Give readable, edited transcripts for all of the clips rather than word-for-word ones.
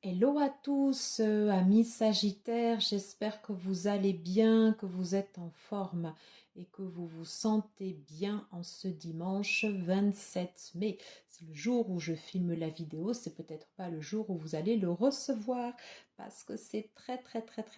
Hello à tous, amis Sagittaires, j'espère que vous allez bien, que vous êtes en forme et que vous vous sentez bien en ce dimanche 27 mai. C'est le jour où je filme la vidéo, c'est peut-être pas le jour où vous allez le recevoir parce que c'est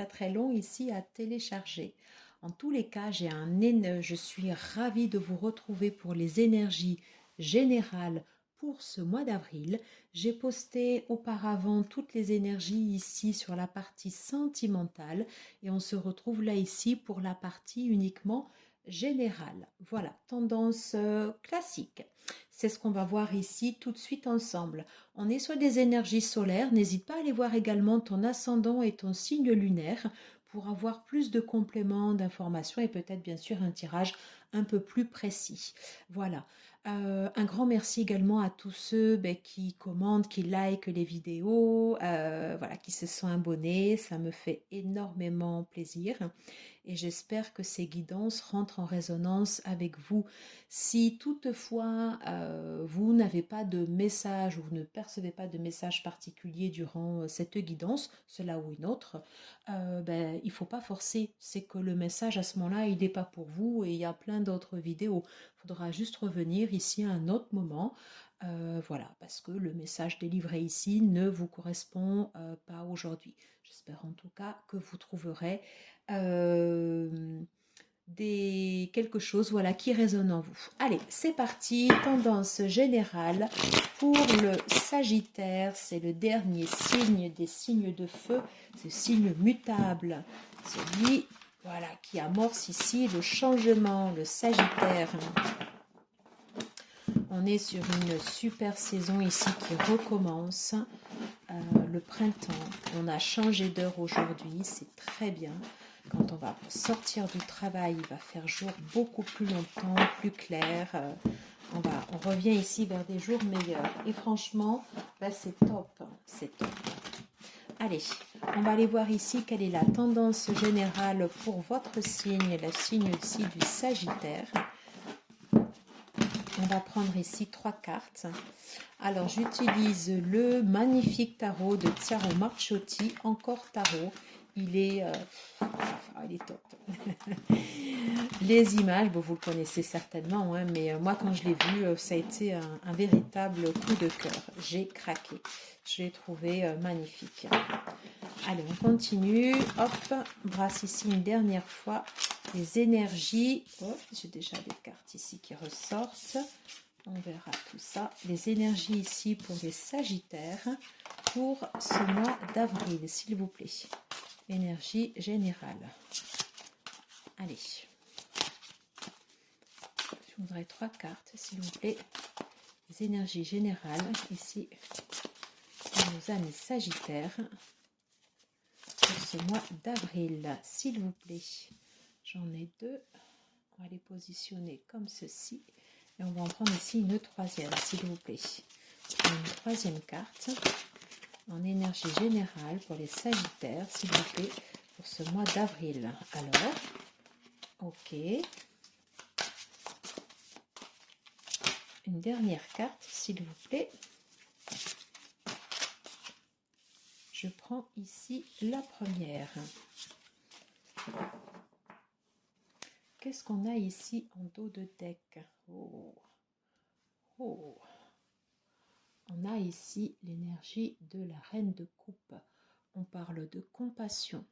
très long ici à télécharger. En tous les cas, je suis ravie de vous retrouver pour les énergies générales pour ce mois d'avril. J'ai posté auparavant toutes les énergies ici sur la partie sentimentale et on se retrouve là ici pour la partie uniquement générale. Voilà, tendance classique. C'est ce qu'on va voir ici tout de suite ensemble. On est sur des énergies solaires. N'hésite pas à aller voir également ton ascendant et ton signe lunaire pour avoir plus de compléments, d'informations et peut-être bien sûr un tirage un peu plus précis. Voilà. Un grand merci également à tous ceux qui commentent, qui likent les vidéos, voilà, qui se sont abonnés. Ça me fait énormément plaisir et j'espère que ces guidances rentrent en résonance avec vous. Si toutefois vous n'avez pas de message ou vous ne percevez pas de message particulier durant cette guidance, cela ou une autre, il ne faut pas forcer. C'est que le message à ce moment-là, il n'est pas pour vous et il y a plein d'autres vidéos. Il faudra juste revenir ici à un autre moment. Voilà, parce que le message délivré ici ne vous correspond pas aujourd'hui. J'espère en tout cas que vous trouverez quelque chose voilà, qui résonne en vous. Allez, c'est parti. Tendance générale pour le Sagittaire. C'est le dernier signe des signes de feu. Ce signe mutable. Celui voilà, qui amorce ici le changement, le Sagittaire. On est sur une super saison ici qui recommence. Le printemps, on a changé d'heure aujourd'hui, c'est très bien. Quand on va sortir du travail, il va faire jour beaucoup plus longtemps, plus clair. On revient ici vers des jours meilleurs. Et franchement, c'est top, c'est top. Allez, on va aller voir ici quelle est la tendance générale pour votre signe, le signe ici du Sagittaire. On va prendre ici 3 cartes. Alors, j'utilise le magnifique tarot de Chiaro Marchotti, encore tarot. Il est top. Les images, bon, vous le connaissez certainement, hein, mais moi, quand je l'ai vu, ça a été un véritable coup de cœur. J'ai craqué. Je l'ai trouvé magnifique. Allez, on continue. Hop, brasse ici une dernière fois les énergies. Oh, j'ai déjà des cartes ici qui ressortent. On verra tout ça. Les énergies ici pour les Sagittaires pour ce mois d'avril, s'il vous plaît. Énergie générale. Allez. Je voudrais 3 cartes, s'il vous plaît. Les énergies générales ici pour nos amis Sagittaires pour ce mois d'avril, s'il vous plaît. J'en ai 2. On va les positionner comme ceci. Et on va en prendre ici une troisième, s'il vous plaît. Une troisième carte en énergie générale pour les Sagittaires, s'il vous plaît, pour ce mois d'avril. Alors, ok. Une dernière carte, s'il vous plaît. Je prends ici la première. Qu'est-ce qu'on a ici en dos de deck? Oh. On a ici l'énergie de la reine de coupe. On parle de compassion.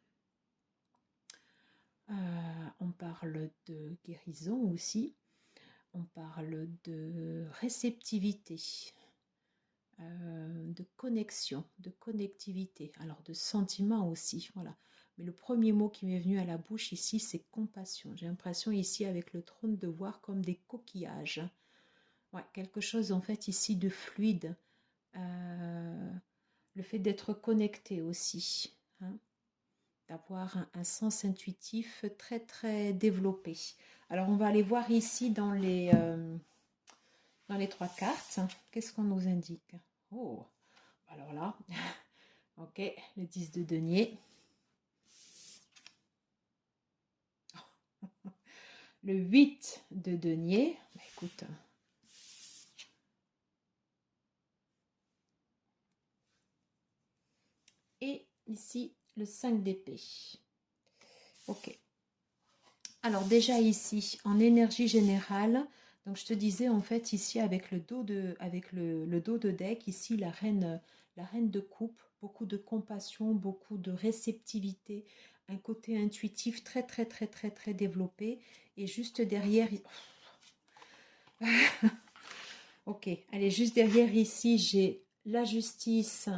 On parle de guérison aussi. On parle de réceptivité, de connexion, de connectivité. Alors de sentiment aussi, voilà. Mais le premier mot qui m'est venu à la bouche ici, c'est compassion. J'ai l'impression ici avec le trône de voir comme des coquillages. Ouais, quelque chose en fait ici de fluide. Le fait d'être connecté aussi, hein, d'avoir un sens intuitif très développé. Alors on va aller voir ici dans les 3 cartes, qu'est-ce qu'on nous indique? Oh, alors là, ok, le 10 de denier, le 8 de denier, écoute, ici le 5 d'épée. Ok. Alors déjà ici, en énergie générale, donc je te disais en fait ici avec le dos de deck, ici la reine de coupe, beaucoup de compassion, beaucoup de réceptivité, un côté intuitif très très très très très développé. Et juste derrière, ok, allez, juste derrière ici, j'ai la justice,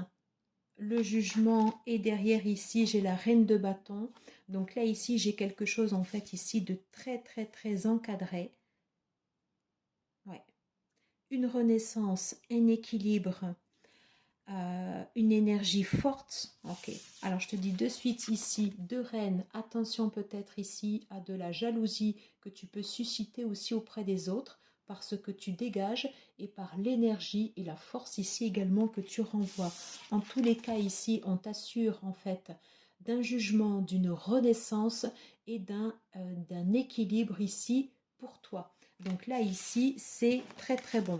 le jugement, et derrière ici j'ai la reine de bâton. Donc là ici j'ai quelque chose en fait ici de très très très encadré. Ouais. Une renaissance, un équilibre, une énergie forte. Ok, alors je te dis de suite ici, deux reines, attention peut-être ici à de la jalousie que tu peux susciter aussi auprès des autres, par ce que tu dégages et par l'énergie et la force ici également que tu renvoies. En tous les cas ici, on t'assure en fait d'un jugement, d'une renaissance et d'un équilibre ici pour toi. Donc là ici, c'est très très bon.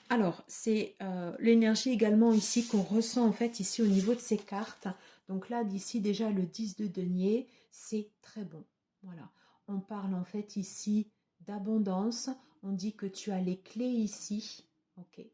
Alors, c'est l'énergie également ici qu'on ressent en fait ici au niveau de ces cartes. Donc là, d'ici déjà le 10 de denier, c'est très bon. Voilà. On parle en fait ici d'abondance. On dit que tu as les clés ici. Ok.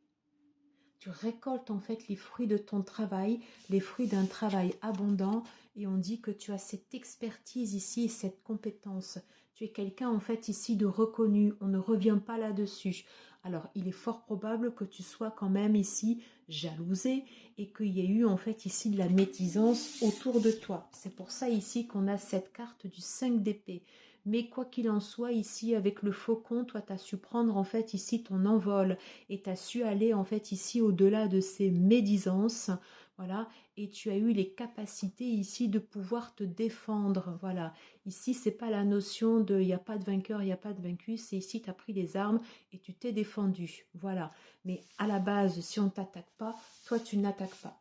Tu récoltes en fait les fruits de ton travail, les fruits d'un travail abondant. Et on dit que tu as cette expertise ici, cette compétence. Tu es quelqu'un en fait ici de reconnu. On ne revient pas là-dessus. Alors, il est fort probable que tu sois quand même ici jalousé et qu'il y ait eu en fait ici de la médisance autour de toi. C'est pour ça ici qu'on a cette carte du 5 d'épée. Mais quoi qu'il en soit, ici avec le faucon, toi tu as su prendre en fait ici ton envol et tu as su aller en fait ici au-delà de ces médisances. Voilà, et tu as eu les capacités ici de pouvoir te défendre. Voilà, ici c'est pas la notion de il n'y a pas de vainqueur, il n'y a pas de vaincu, c'est ici tu as pris les armes et tu t'es défendu. Voilà, mais à la base, si on ne t'attaque pas, toi tu n'attaques pas.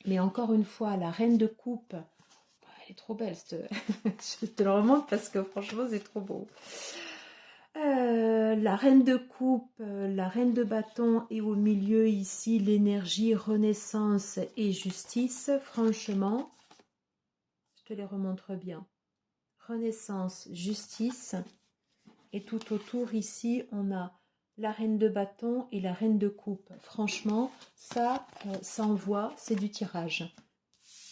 Mais encore une fois, la reine de coupe, elle est trop belle. Je te le remonte parce que franchement, c'est trop beau. La reine de coupe, la reine de bâton et au milieu ici l'énergie, renaissance et justice. Franchement, je te les remontre bien. Renaissance, justice. Et tout autour ici, on a la reine de bâton et la reine de coupe. Franchement, ça envoie, c'est du tirage.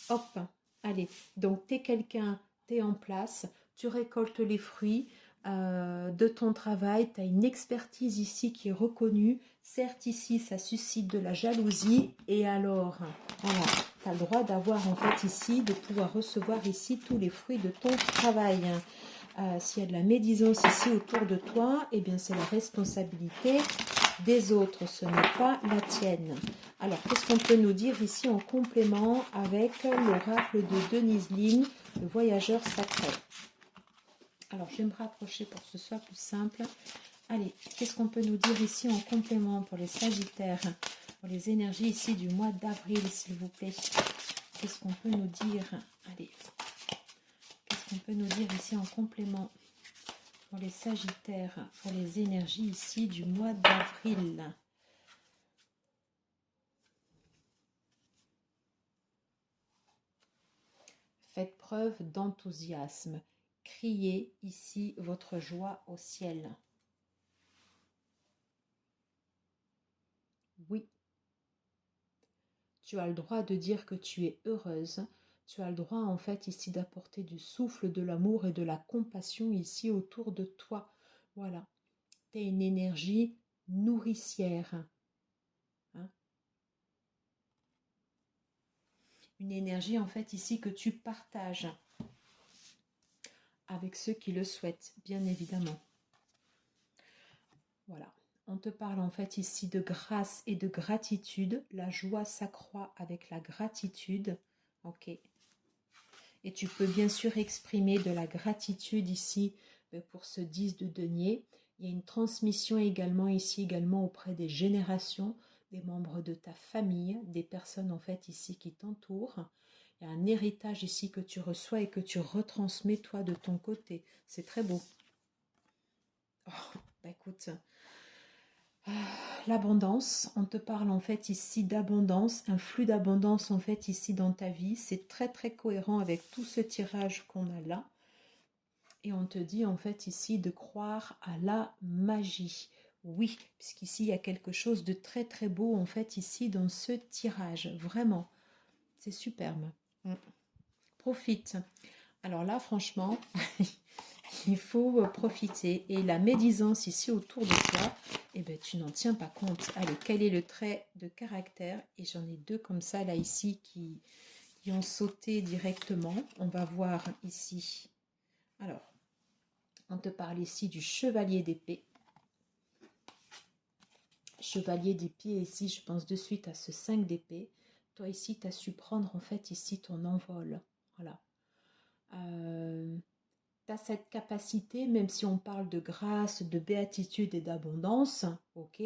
Hop, allez. Donc, tu es quelqu'un, tu es en place, tu récoltes les fruits de ton travail, tu as une expertise ici qui est reconnue. Certes, ici, ça suscite de la jalousie. Et alors, voilà, tu as le droit d'avoir en fait ici, de pouvoir recevoir ici tous les fruits de ton travail. S'il y a de la médisance ici autour de toi, eh bien c'est la responsabilité des autres, ce n'est pas la tienne. Alors, qu'est-ce qu'on peut nous dire ici en complément avec l'oracle de Denise Line, le voyageur sacré? Alors, je vais me rapprocher pour que ce soit plus simple. Allez, qu'est-ce qu'on peut nous dire ici en complément pour les Sagittaires, pour les énergies ici du mois d'avril, s'il vous plaît? Qu'est-ce qu'on peut nous dire? Allez, qu'est-ce qu'on peut nous dire ici en complément pour les Sagittaires, pour les énergies ici du mois d'avril? Faites preuve d'enthousiasme. Criez ici votre joie au ciel. Oui. Tu as le droit de dire que tu es heureuse. Tu as le droit en fait ici d'apporter du souffle, de l'amour et de la compassion ici autour de toi. Voilà. Tu es une énergie nourricière. Hein? Une énergie en fait ici que tu partages avec ceux qui le souhaitent, bien évidemment. Voilà. On te parle en fait ici de grâce et de gratitude. La joie s'accroît avec la gratitude. Ok. Et tu peux bien sûr exprimer de la gratitude ici pour ce 10 de denier. Il y a une transmission également ici, également auprès des générations, des membres de ta famille, des personnes en fait ici qui t'entourent. Il y a un héritage ici que tu reçois et que tu retransmets toi de ton côté. C'est très beau. Oh, bah écoute, L'abondance, on te parle en fait ici d'abondance, un flux d'abondance en fait ici dans ta vie. C'est très très cohérent avec tout ce tirage qu'on a là. Et on te dit en fait ici de croire à la magie. Oui, puisqu'ici il y a quelque chose de très très beau en fait ici dans ce tirage. Vraiment, c'est superbe. Profite. Alors là, franchement, il faut profiter. Et la médisance ici autour de toi, eh ben, tu n'en tiens pas compte. Allez, quel est le trait de caractère? Et j'en ai deux comme ça, là, ici, qui ont sauté directement. On va voir ici. Alors, on te parle ici du chevalier d'épée. Chevalier d'épée, ici, je pense de suite à ce 5 d'épée. Toi, ici, tu as su prendre, en fait, ici, ton envol. Voilà. Tu as cette capacité, même si on parle de grâce, de béatitude et d'abondance, ok,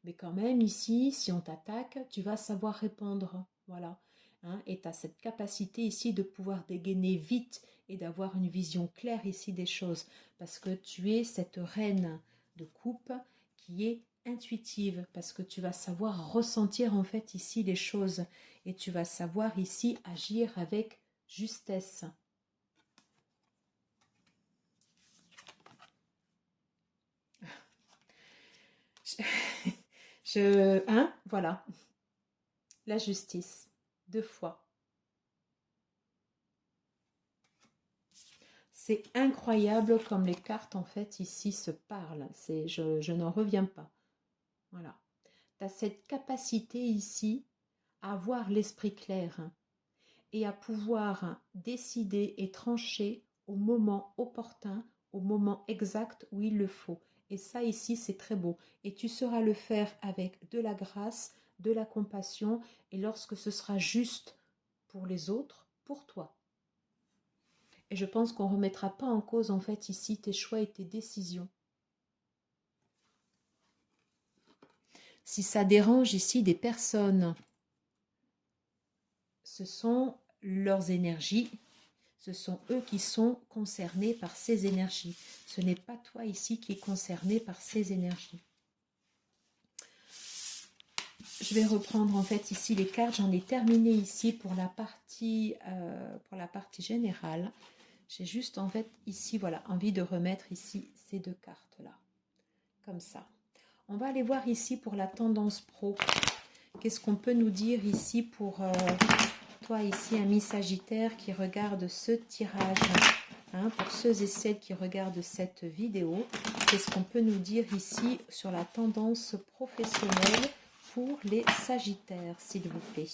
mais quand même ici, si on t'attaque, tu vas savoir répondre, voilà. Hein, et tu as cette capacité ici de pouvoir dégainer vite et d'avoir une vision claire ici des choses, parce que tu es cette reine de coupe qui est intuitive, parce que tu vas savoir ressentir en fait ici les choses, et tu vas savoir ici agir avec justesse. Voilà, la justice, 2 fois. C'est incroyable comme les cartes en fait ici se parlent. Je n'en reviens pas. Voilà. Tu as cette capacité ici à avoir l'esprit clair et à pouvoir décider et trancher au moment opportun, au moment exact où il le faut. Et ça ici, c'est très beau. Et tu sauras le faire avec de la grâce, de la compassion, et lorsque ce sera juste pour les autres, pour toi. Et je pense qu'on ne remettra pas en cause en fait ici tes choix et tes décisions. Si ça dérange ici des personnes, ce sont leurs énergies. Ce sont eux qui sont concernés par ces énergies. Ce n'est pas toi ici qui est concerné par ces énergies. Je vais reprendre en fait ici les cartes. J'en ai terminé ici pour la partie générale. J'ai juste en fait ici, voilà, envie de remettre ici ces 2 cartes-là. Comme ça. On va aller voir ici pour la tendance pro. Qu'est-ce qu'on peut nous dire ici pour toi ici, ami Sagittaire qui regarde ce tirage, hein, pour ceux et celles qui regardent cette vidéo, qu'est-ce qu'on peut nous dire ici sur la tendance professionnelle pour les Sagittaires, s'il vous plaît?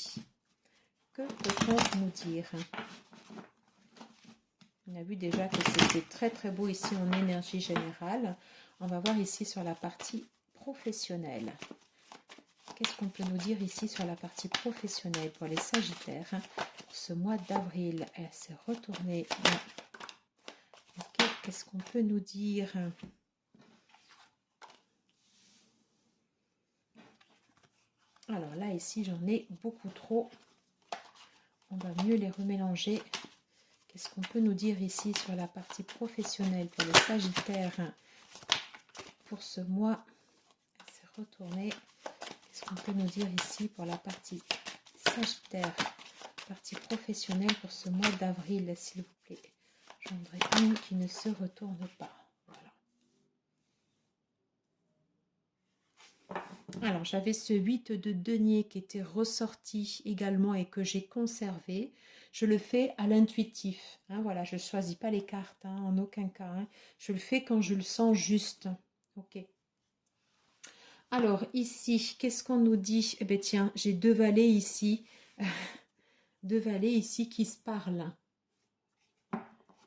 Que peut-on nous dire? On a vu déjà que c'était très très beau ici en énergie générale. On va voir ici sur la partie professionnelle. Qu'est-ce qu'on peut nous dire ici sur la partie professionnelle pour les Sagittaires pour ce mois d'avril? Elle s'est retournée. Okay. Qu'est-ce qu'on peut nous dire? Alors là, ici, j'en ai beaucoup trop. On va mieux les remélanger. Qu'est-ce qu'on peut nous dire ici sur la partie professionnelle pour les Sagittaires pour ce mois? Elle s'est retournée. Qu'est-ce qu'on peut nous dire ici pour la partie Sagittaire, partie professionnelle pour ce mois d'avril, s'il vous plaît? J'en voudrais une qui ne se retourne pas. Voilà. Alors, j'avais ce 8 de denier qui était ressorti également et que j'ai conservé. Je le fais à l'intuitif. Hein, voilà, je ne choisis pas les cartes, hein, en aucun cas. Hein. Je le fais quand je le sens juste. Ok. Alors, ici, qu'est-ce qu'on nous dit? Eh bien, tiens, j'ai 2 valets ici. 2 valets ici qui se parlent.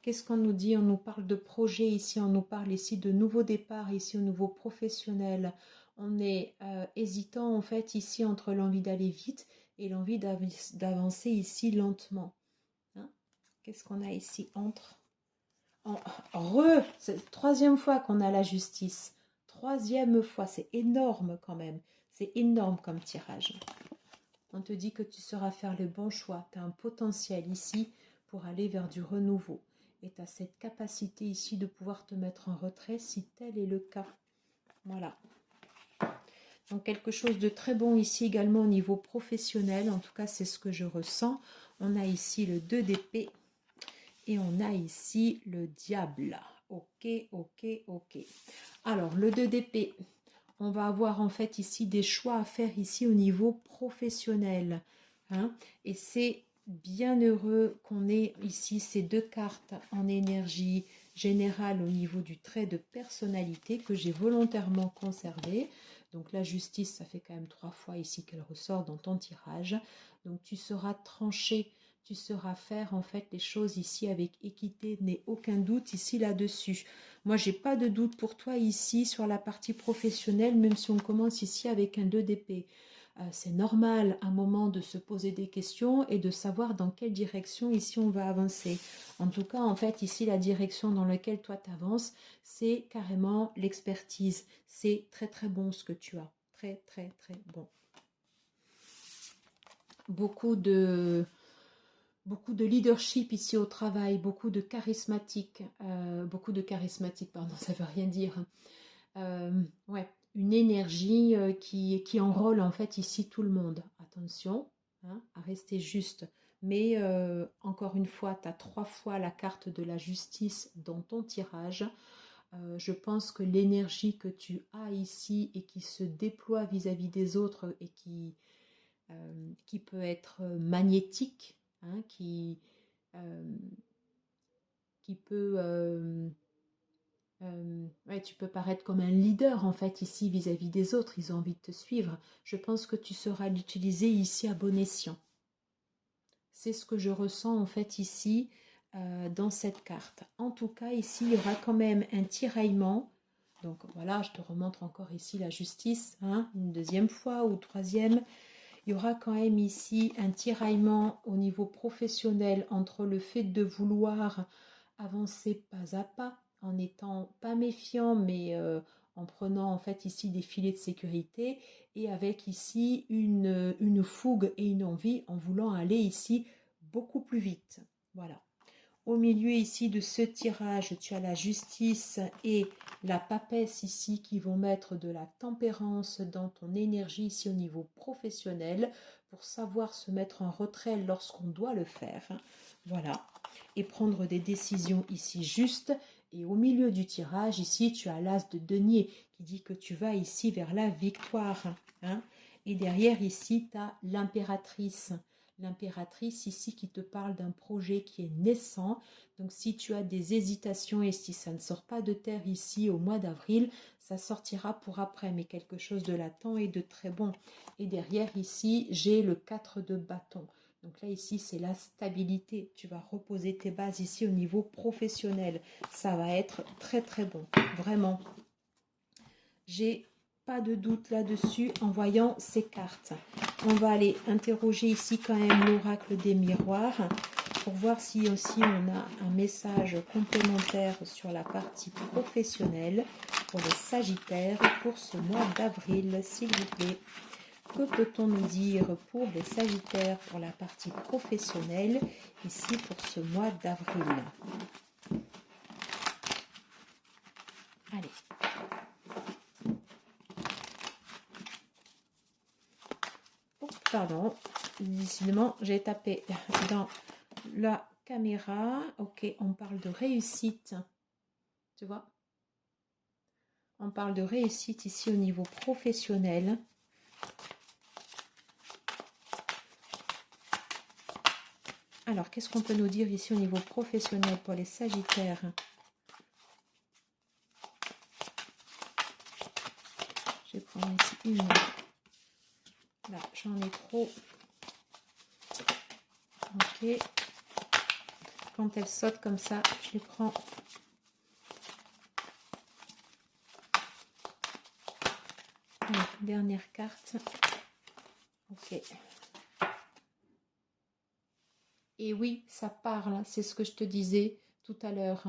Qu'est-ce qu'on nous dit? On nous parle de projet ici, on nous parle ici de nouveau départ, ici au niveau professionnel. On est hésitant en fait ici entre l'envie d'aller vite et l'envie d'avancer ici lentement. Hein? Qu'est-ce qu'on a ici entre? C'est la 3e fois qu'on a la justice. 3e fois, c'est énorme quand même. C'est énorme comme tirage. On te dit que tu sauras faire le bon choix. Tu as un potentiel ici pour aller vers du renouveau. Et tu as cette capacité ici de pouvoir te mettre en retrait si tel est le cas. Voilà. Donc quelque chose de très bon ici également au niveau professionnel. En tout cas, c'est ce que je ressens. On a ici le 2 d'épée et on a ici le diable. Ok, ok, ok. Alors, le 2 d'épée, on va avoir en fait ici des choix à faire ici au niveau professionnel. Hein, et c'est bien heureux qu'on ait ici ces deux cartes en énergie générale au niveau du trait de personnalité que j'ai volontairement conservé. Donc la justice, ça fait quand même 3 fois ici qu'elle ressort dans ton tirage. Donc tu seras tranché, tu sauras faire en fait les choses ici avec équité, n'ai aucun doute ici là-dessus. Moi, j'ai pas de doute pour toi ici sur la partie professionnelle, même si on commence ici avec un 2 d'épée. C'est normal un moment de se poser des questions et de savoir dans quelle direction ici on va avancer. En tout cas, en fait, ici, la direction dans laquelle toi t'avances, c'est carrément l'expertise. C'est très très bon ce que tu as. Très très très bon. Beaucoup de leadership ici au travail, beaucoup de charismatique, pardon, ça veut rien dire. Ouais, une énergie qui enrôle en fait ici tout le monde. Attention, hein, à rester juste. Mais encore une fois, tu as 3 fois la carte de la justice dans ton tirage. Je pense que l'énergie que tu as ici et qui se déploie vis-à-vis des autres et qui peut être magnétique, hein, euh, qui peut... ouais, tu peux paraître comme un leader en fait ici vis-à-vis des autres, ils ont envie de te suivre. Je pense que tu sauras l'utiliser ici à bon escient. C'est ce que je ressens en fait ici dans cette carte. En tout cas, ici, il y aura quand même un tiraillement. Donc voilà, je te remontre encore ici la justice, hein, une deuxième fois ou troisième. Il y aura quand même ici un tiraillement au niveau professionnel entre le fait de vouloir avancer pas à pas, en n'étant pas méfiant, mais en prenant en fait ici des filets de sécurité et avec ici une fougue et une envie en voulant aller ici beaucoup plus vite. Voilà. Au milieu ici de ce tirage, tu as la justice et la papesse ici qui vont mettre de la tempérance dans ton énergie ici au niveau professionnel pour savoir se mettre en retrait lorsqu'on doit le faire. Voilà. Et prendre des décisions ici justes. Et au milieu du tirage, ici, tu as l'as de denier qui dit que tu vas ici vers la victoire. Hein. Et derrière, ici, tu as l'impératrice. L'impératrice ici qui te parle d'un projet qui est naissant. Donc si tu as des hésitations et si ça ne sort pas de terre ici au mois d'avril, ça sortira pour après, mais quelque chose de latent et de très bon. Et derrière ici, j'ai le 4 de bâton. Donc là ici, c'est la stabilité. Tu vas reposer tes bases ici au niveau professionnel. Ça va être très très bon, vraiment. J'ai pas de doute là-dessus en voyant ces cartes. On va aller interroger ici quand même l'oracle des miroirs pour voir si aussi on a un message complémentaire sur la partie professionnelle pour les Sagittaires pour ce mois d'avril, s'il vous plaît. Que peut-on nous dire pour les Sagittaires pour la partie professionnelle ici pour ce mois d'avril? Allez. Pardon, décidément, j'ai tapé dans la caméra. Ok, on parle de réussite. Tu vois? On parle de réussite ici au niveau professionnel. Alors, qu'est-ce qu'on peut nous dire ici au niveau professionnel pour les Sagittaires? Je vais prendre ici une. Là, j'en ai trop. Ok. Quand elles sautent comme ça, je les prends. Allez, dernière carte. Ok. Et oui, ça parle, c'est ce que je te disais tout à l'heure.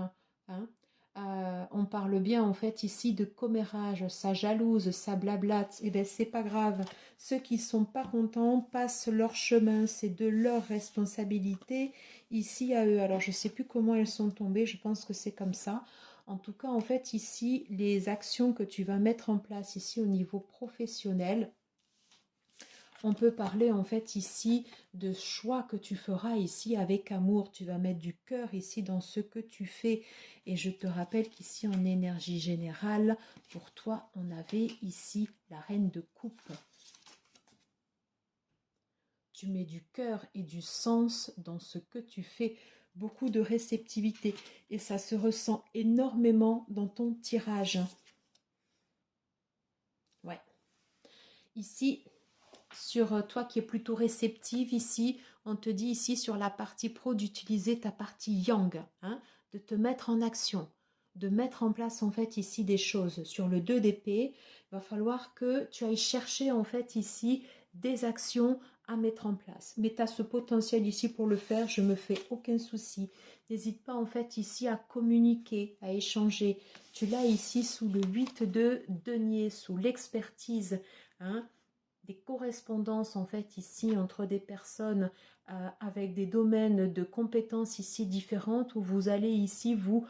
Hein. On parle bien en fait ici de commérage, ça jalouse, ça blablate. Eh bien, c'est pas grave. Ceux qui sont pas contents passent leur chemin, c'est de leur responsabilité ici à eux. Alors, je sais plus comment elles sont tombées, je pense que c'est comme ça. En tout cas, en fait, ici, les actions que tu vas mettre en place ici au niveau professionnel, on peut parler en fait ici de choix que tu feras ici avec amour. Tu vas mettre du cœur ici dans ce que tu fais. Et je te rappelle qu'ici en énergie générale, pour toi, on avait ici la reine de coupe. Tu mets du cœur et du sens dans ce que tu fais. Beaucoup de réceptivité. Et ça se ressent énormément dans ton tirage. Ouais. Ici, sur toi qui es plutôt réceptive ici, on te dit ici sur la partie pro d'utiliser ta partie yang, hein, de te mettre en action, de mettre en place en fait ici des choses. Sur le 2 d'épée, il va falloir que tu ailles chercher en fait ici des actions à mettre en place. Mais tu as ce potentiel ici pour le faire, je me fais aucun souci. N'hésite pas en fait ici à communiquer, à échanger. Tu l'as ici sous le 8 de denier, sous l'expertise, hein, des correspondances en fait ici entre des personnes avec des domaines de compétences ici différentes où vous allez ici vous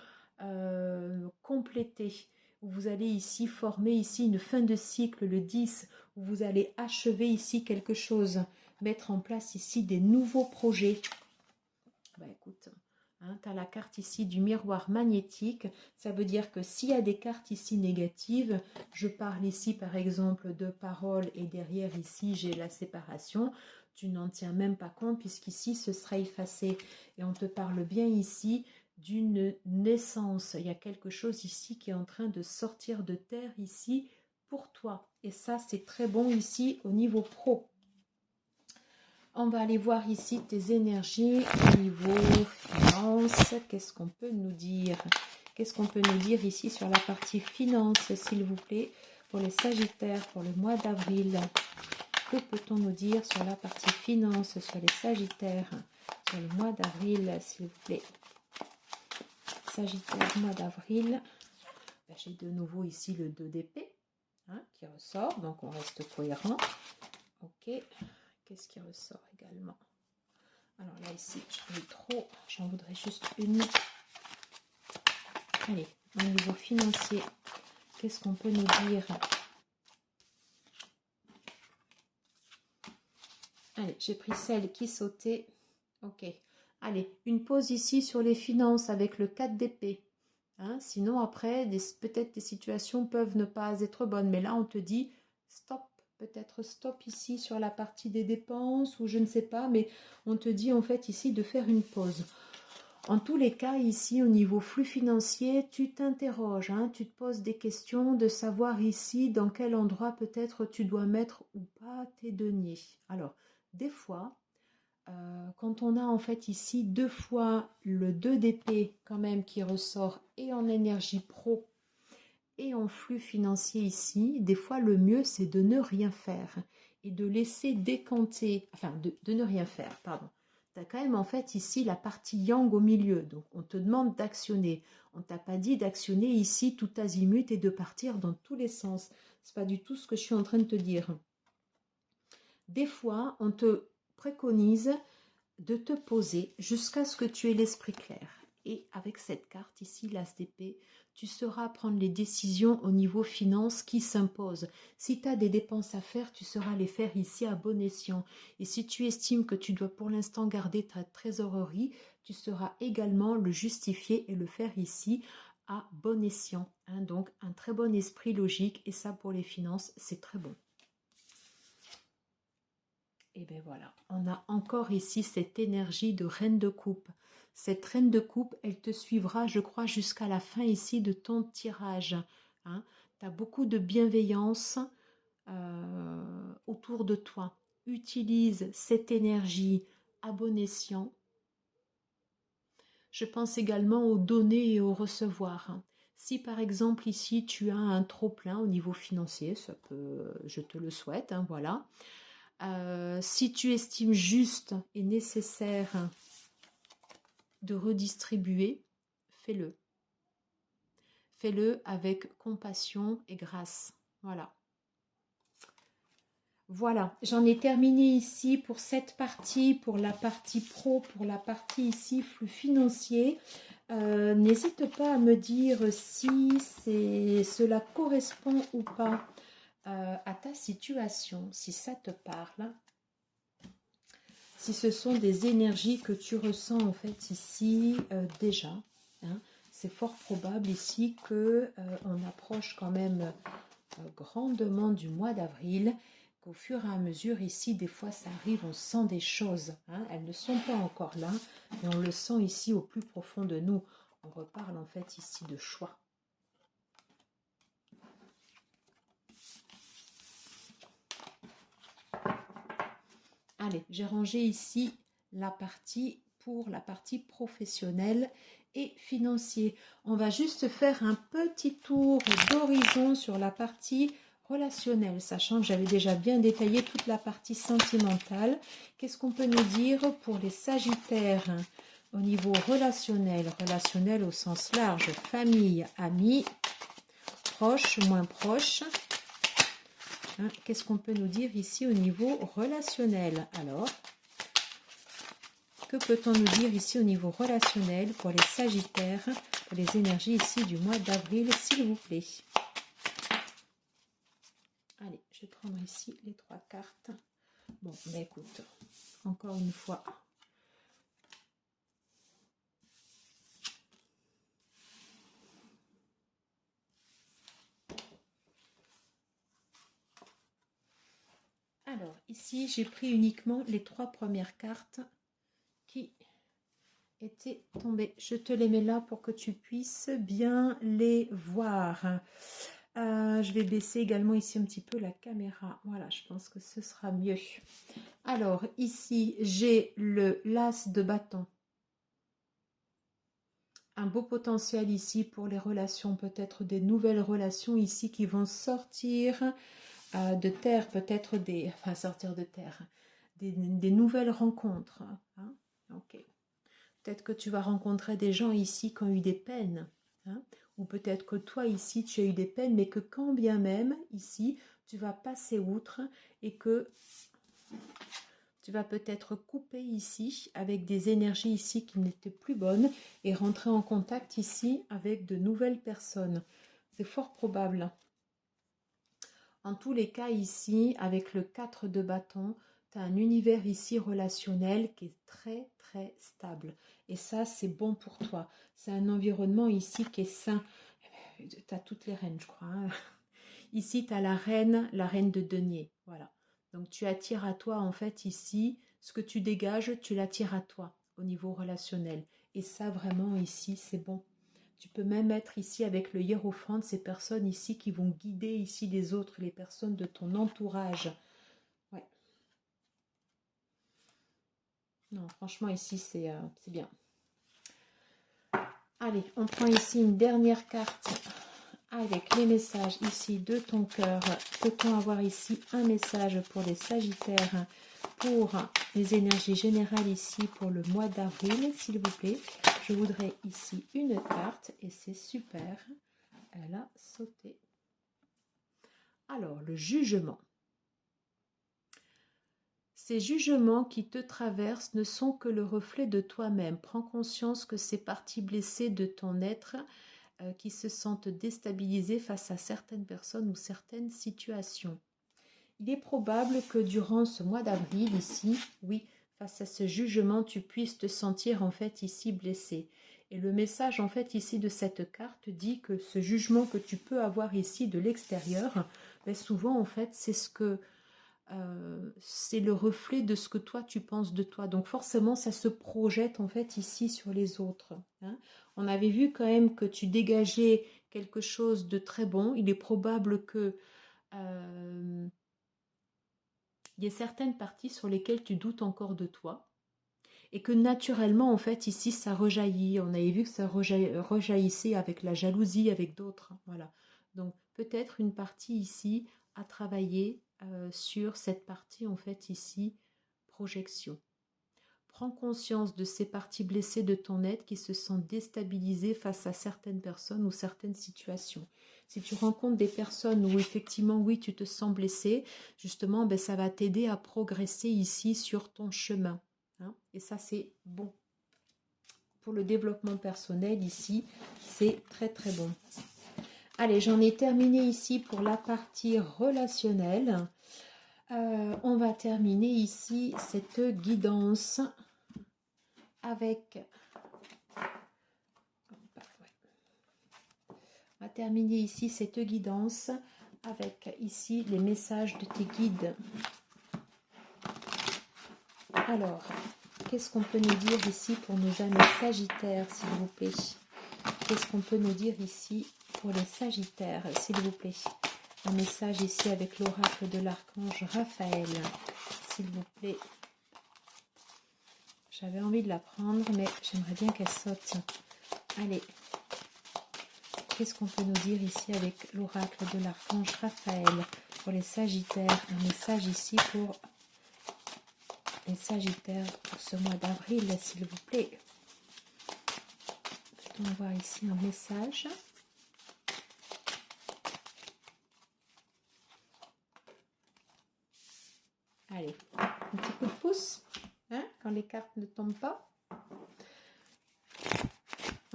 compléter, où vous allez ici former ici une fin de cycle, le 10, où vous allez achever ici quelque chose, mettre en place ici des nouveaux projets. Bah écoute, hein, tu as la carte ici du miroir magnétique. Ça veut dire que s'il y a des cartes ici négatives, je parle ici par exemple de paroles et derrière ici j'ai la séparation. Tu n'en tiens même pas compte puisqu'ici ce sera effacé. Et on te parle bien ici d'une naissance. Il y a quelque chose ici qui est en train de sortir de terre ici pour toi. Et ça c'est très bon ici au niveau pro. On va aller voir ici tes énergies au niveau finance. Qu'est-ce qu'on peut nous dire? Qu'est-ce qu'on peut nous dire ici sur la partie finance, s'il vous plaît, pour les Sagittaires, pour le mois d'avril? Que peut-on nous dire sur la partie finance, sur les Sagittaires, sur le mois d'avril, s'il vous plaît? Sagittaire, mois d'avril. Ben, j'ai de nouveau ici le 2 d'épée, hein, qui ressort, donc on reste cohérent. Ok. Qu'est-ce qui ressort également? Alors là, ici, j'en ai trop. J'en voudrais juste une. Allez, au niveau financier, qu'est-ce qu'on peut nous dire? Allez, j'ai pris celle qui sautait. Ok. Allez, une pause ici sur les finances avec le 4 d'épée. Hein, sinon, après, peut-être des situations peuvent ne pas être bonnes. Mais là, on te dit stop. Peut-être stop ici sur la partie des dépenses ou je ne sais pas. Mais on te dit en fait ici de faire une pause. En tous les cas, ici, au niveau flux financier, tu t'interroges, hein, tu te poses des questions de savoir ici dans quel endroit peut-être tu dois mettre ou pas tes deniers. Alors, des fois, quand on a en fait ici 2 fois le 2 d'épée quand même qui ressort et en énergie pro et en flux financier ici, des fois le mieux c'est de ne rien faire et de laisser décanter, enfin de ne rien faire, pardon. Tu as quand même en fait ici la partie yang au milieu, donc on te demande d'actionner. On t'a pas dit d'actionner ici tout azimut et de partir dans tous les sens. C'est pas du tout ce que je suis en train de te dire. Des fois, on te préconise de te poser jusqu'à ce que tu aies l'esprit clair. Et avec cette carte ici, l'As d'épée, tu sauras prendre les décisions au niveau finance qui s'imposent. Si tu as des dépenses à faire, tu sauras les faire ici à bon escient. Et si tu estimes que tu dois pour l'instant garder ta trésorerie, tu sauras également le justifier et le faire ici à bon escient. Hein, donc un très bon esprit logique et ça pour les finances, c'est très bon. Et bien voilà, on a encore ici cette énergie de reine de coupe. Cette reine de coupe, elle te suivra, je crois, jusqu'à la fin ici de ton tirage. Hein. Tu as beaucoup de bienveillance autour de toi. Utilise cette énergie à bon escient. Je pense également au donner et au recevoir. Si par exemple ici tu as un trop-plein au niveau financier, ça peut, je te le souhaite, hein, voilà. Si tu estimes juste et nécessaire de redistribuer, fais-le. Fais-le avec compassion et grâce. Voilà. Voilà, j'en ai terminé ici pour cette partie, pour la partie pro, pour la partie ici flux financier. N'hésite pas à me dire si cela correspond ou pas à ta situation, si ça te parle, si ce sont des énergies que tu ressens en fait ici déjà. Hein. C'est fort probable ici que on approche quand même grandement du mois d'avril, qu'au fur et à mesure ici, des fois ça arrive, on sent des choses. Hein. Elles ne sont pas encore là, mais on le sent ici au plus profond de nous. On reparle en fait ici de choix. Allez, j'ai rangé ici la partie pour la partie professionnelle et financier. On va juste faire un petit tour d'horizon sur la partie relationnelle, sachant que j'avais déjà bien détaillé toute la partie sentimentale. Qu'est-ce qu'on peut nous dire pour les Sagittaires au niveau relationnel? Relationnel au sens large, famille, amis, proches, moins proches. Hein, qu'est-ce qu'on peut nous dire ici au niveau relationnel? Alors, que peut-on nous dire ici au niveau relationnel pour les Sagittaires, pour les énergies ici du mois d'avril, s'il vous plaît? Allez, je vais prendre ici les 3 cartes. Bon, ben écoute, encore une fois. Alors, ici, j'ai pris uniquement les 3 premières cartes qui étaient tombées. Je te les mets là pour que tu puisses bien les voir. Je vais baisser également ici un petit peu la caméra. Voilà, je pense que ce sera mieux. Alors, ici, j'ai le l'as de bâton. Un beau potentiel ici pour les relations, peut-être des nouvelles relations ici qui vont sortir de terre, peut-être enfin sortir de terre, des nouvelles rencontres. Hein. Ok. Peut-être que tu vas rencontrer des gens ici qui ont eu des peines. Hein, ou peut-être que toi ici tu as eu des peines, mais que quand bien même ici tu vas passer outre et que tu vas peut-être couper ici avec des énergies ici qui n'étaient plus bonnes et rentrer en contact ici avec de nouvelles personnes. C'est fort probable. En tous les cas ici, avec le 4 de bâton, tu as un univers ici relationnel qui est très très stable. Et ça, c'est bon pour toi. C'est un environnement ici qui est sain. Tu as toutes les reines, je crois. Hein. Ici, tu as la reine de denier. Voilà. Donc, tu attires à toi, en fait, ici, ce que tu dégages, tu l'attires à toi au niveau relationnel. Et ça, vraiment, ici, c'est bon. Tu peux même être ici avec le hiérophant de ces personnes ici qui vont guider ici les autres, les personnes de ton entourage. Ouais. Non, franchement, ici, c'est bien. Allez, on prend ici une dernière carte avec les messages ici de ton cœur. Peut-on avoir ici un message pour les Sagittaires, pour les énergies générales ici pour le mois d'avril, s'il vous plaît? Je voudrais ici une carte et c'est super. Elle a sauté. Alors, le jugement. Ces jugements qui te traversent ne sont que le reflet de toi-même. Prends conscience que ces parties blessées de ton être qui se sentent déstabilisées face à certaines personnes ou certaines situations. Il est probable que durant ce mois d'avril ici, oui, face à ce jugement, tu puisses te sentir en fait ici blessé. Et le message en fait ici de cette carte dit que ce jugement que tu peux avoir ici de l'extérieur, ben souvent en fait c'est c'est le reflet de ce que toi tu penses de toi. Donc forcément ça se projette en fait ici sur les autres. Hein. On avait vu quand même que tu dégageais quelque chose de très bon. Il est probable que il y a certaines parties sur lesquelles tu doutes encore de toi et que naturellement en fait ici ça rejaillit. On avait vu que ça rejaillissait avec la jalousie, avec d'autres. Voilà. Donc peut-être une partie ici à travailler sur cette partie en fait ici projection. Prends conscience de ces parties blessées de ton être qui se sentent déstabilisées face à certaines personnes ou certaines situations. Si tu rencontres des personnes où effectivement, oui, tu te sens blessé, justement, ben, ça va t'aider à progresser ici sur ton chemin. Hein. Et ça, c'est bon. pour le développement personnel ici, c'est très très bon. Allez, j'en ai terminé ici pour la partie relationnelle. On va terminer ici cette guidance avec... On va terminer ici cette guidance avec ici les messages de tes guides. Alors, qu'est-ce qu'on peut nous dire ici pour nos amis Sagittaires, s'il vous plaît? Qu'est-ce qu'on peut nous dire ici pour les Sagittaires, s'il vous plaît? Un message ici avec l'oracle de l'archange Raphaël, s'il vous plaît. J'avais envie de la prendre, mais j'aimerais bien qu'elle saute. Allez. Qu'est-ce qu'on peut nous dire ici avec l'oracle de l'archange Raphaël pour les Sagittaires? Un message ici pour les Sagittaires pour ce mois d'avril, s'il vous plaît. Peut-on voir ici un message? Allez, un petit coup de pouce, hein, quand les cartes ne tombent pas.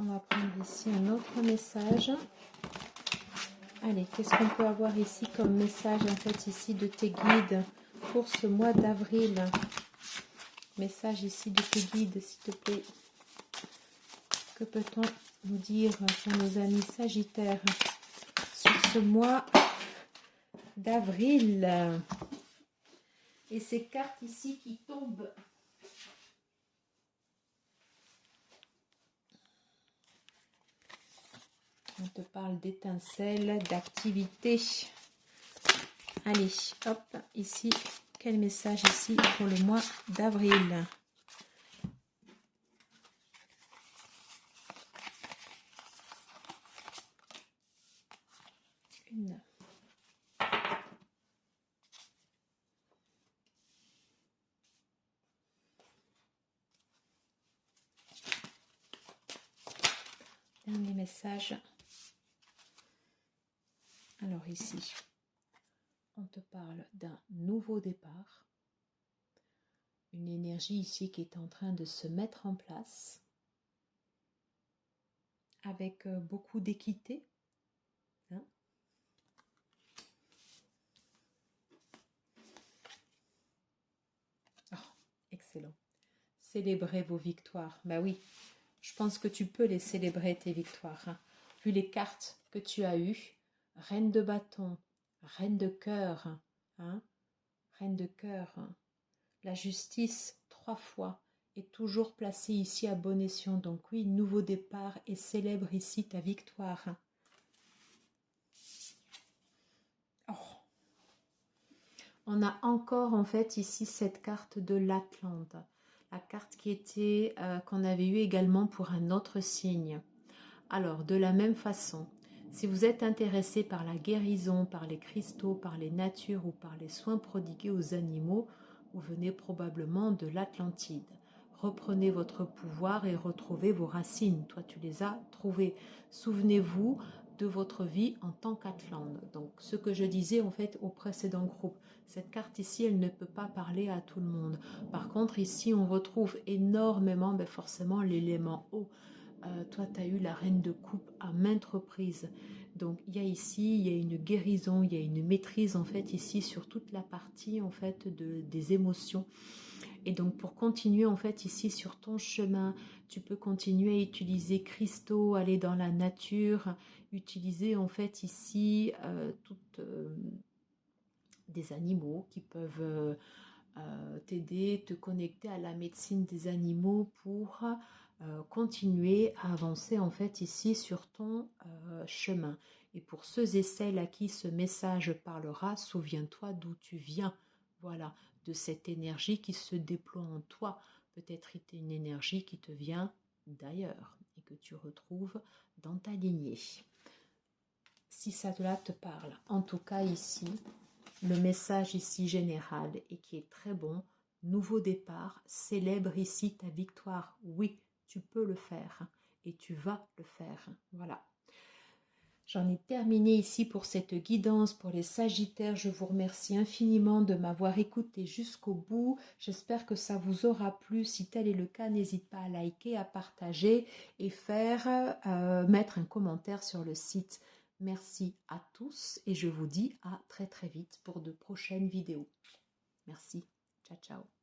On va prendre ici un autre message. Allez, qu'est-ce qu'on peut avoir ici comme message en fait ici de tes guides pour ce mois d'avril? Message ici de tes guides, s'il te plaît. Que peut-on nous dire pour nos amis Sagittaires sur ce mois d'avril? Et ces cartes ici qui tombent. On te parle d'étincelles, d'activité. Allez, hop, ici, quel message ici pour le mois d'avril? Une. Dernier message. Alors ici, on te parle d'un nouveau départ. Une énergie ici qui est en train de se mettre en place avec beaucoup d'équité. Hein? Oh, excellent. Célébrez vos victoires. Bah oui, je pense que tu peux les célébrer, tes victoires. Hein. Vu les cartes que tu as eues, reine de bâton, reine de cœur, hein? Reine de cœur, hein? La justice 3 fois est toujours placée ici à bon escient. Donc oui, nouveau départ et célèbre ici ta victoire. Oh. On a encore en fait ici cette carte de l'Atlante. La carte qui était qu'on avait eue également pour un autre signe. Alors, de la même façon, si vous êtes intéressé par la guérison, par les cristaux, par les natures ou par les soins prodigués aux animaux, vous venez probablement de l'Atlantide. Reprenez votre pouvoir et retrouvez vos racines. Toi, tu les as trouvées. Souvenez-vous de votre vie en tant qu'Atlante. Donc, ce que je disais en fait au précédent groupe, cette carte ici, elle ne peut pas parler à tout le monde. Par contre, ici, on retrouve énormément, forcément, l'élément eau. Toi, tu as eu la reine de coupe à maintes reprises. Donc, il y a ici, il y a une guérison, il y a une maîtrise, en fait, ici, sur toute la partie, en fait, des émotions. Et donc, pour continuer, en fait, ici, sur ton chemin, tu peux continuer à utiliser cristaux, aller dans la nature, utiliser, en fait, ici, des animaux qui peuvent t'aider, te connecter à la médecine des animaux pour continuer à avancer en fait ici sur ton chemin. Et pour ceux et celles à qui ce message parlera, souviens-toi d'où tu viens. Voilà, de cette énergie qui se déploie en toi. Peut-être une énergie qui te vient d'ailleurs et que tu retrouves dans ta lignée. Si ça te parle, en tout cas ici, le message ici général et qui est très bon, nouveau départ, célèbre ici ta victoire. Oui, tu peux le faire et tu vas le faire. Voilà. J'en ai terminé ici pour cette guidance pour les Sagittaires. Je vous remercie infiniment de m'avoir écouté jusqu'au bout. J'espère que ça vous aura plu. Si tel est le cas, n'hésitez pas à liker, à partager et mettre un commentaire sur le site. Merci à tous et je vous dis à très très vite pour de prochaines vidéos. Merci. Ciao, ciao.